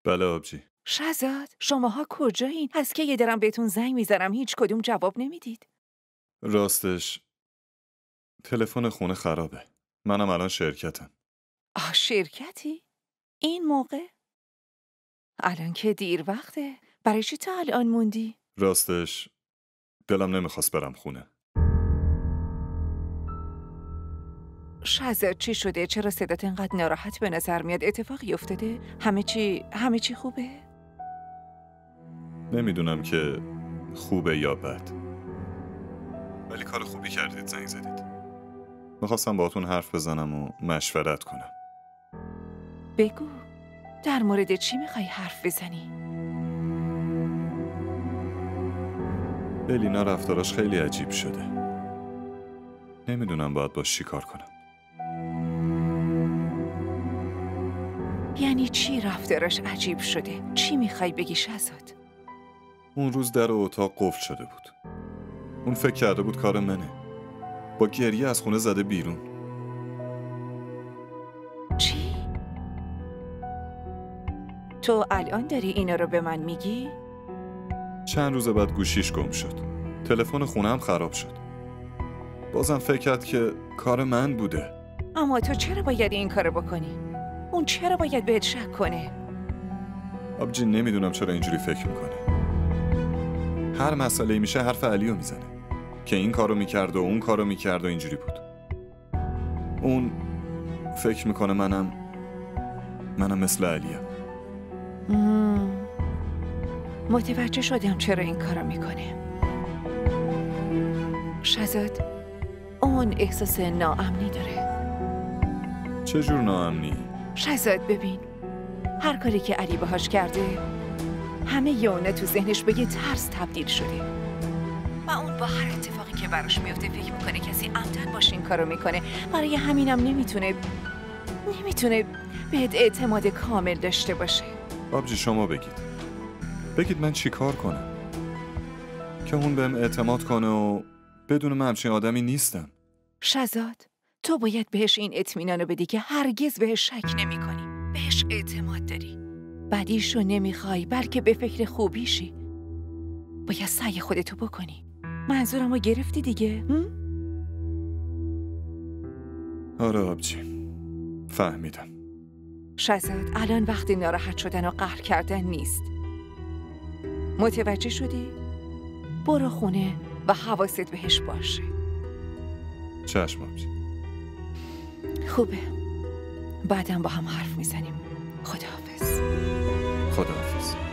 بله آبجی. شهزاد شماها کجایین؟ از که یه درم بهتون زنگ میزنم هیچ کدوم جواب نمیدید. راستش تلفن خونه خرابه. منم الان شرکتم. شرکتی؟ این موقع؟ الان که دیر وقته. برای چی تا الان موندی؟ راستش دلم نمیخواست برم خونه. شهزاد چی شده؟ چرا صدات انقدر ناراحت به نظر میاد؟ اتفاقی افتاده؟ همه چی خوبه؟ نمیدونم که خوبه یا بد، ولی کار خوبی کردید زنگ زدید. میخواستم باهاتون حرف بزنم و مشورت کنم. بگو در مورد چی میخوای حرف بزنی؟ الینا رفتاراش خیلی عجیب شده. نمیدونم باید باش چی کار کنم. یعنی چی رفتارش عجیب شده؟ چی میخوای بگی شهزاد؟ اون روز در اتاق قفل شده بود. اون فکر کرده بود کار منه. با گریه از خونه زده بیرون. چی؟ تو الان داری اینا رو به من میگی؟ چند روز بعد گوشیش گم شد. تلفن خونه هم خراب شد. بازم فکر کرد که کار من بوده. اما تو چرا باید این کارو بکنی؟ اون چرا باید بهت شک کنه؟ آبجی نمیدونم چرا اینجوری فکر میکنه. هر مسئله میشه حرف علیو میزنه که این کارو میکرد و اون کارو میکرد و اینجوری بود. اون فکر میکنه منم مثل علیم. متوجه شدم چرا این کارو میکنه. شهزاد اون احساس ناامنی داره. چجور ناامنی؟ شهزاد ببین، هر کاری که علی باهاش کرده همه اونه تو ذهنش به یه ترس تبدیل شده و اون با هر اتفاقی که براش میفته فکر میکنه کسی عمدن باشه این کارو میکنه. برای همینم نمیتونه بهت اعتماد کامل داشته باشه. آبجی شما بگید من چی کار کنم که اون بهم اعتماد کنه و بدون من همچین آدمی نیستم. شهزاد تو باید بهش این اطمینانو بدی که هرگز بهش شک نمی کنی، بهش اعتماد داری، بدیشو نمیخوای بلکه به فکر خوبیشی. باید سعی خودتو بکنی. منظورمو گرفتی دیگه؟ آره آبجی فهمیدم. شهزاد الان وقت ناراحت شدن و قهر کردن نیست. متوجه شدی؟ برو خونه و حواست بهش باشه. چشم آبجی. خوبه، بعدم با هم حرف میزنیم. خداحافظ. خداحافظ.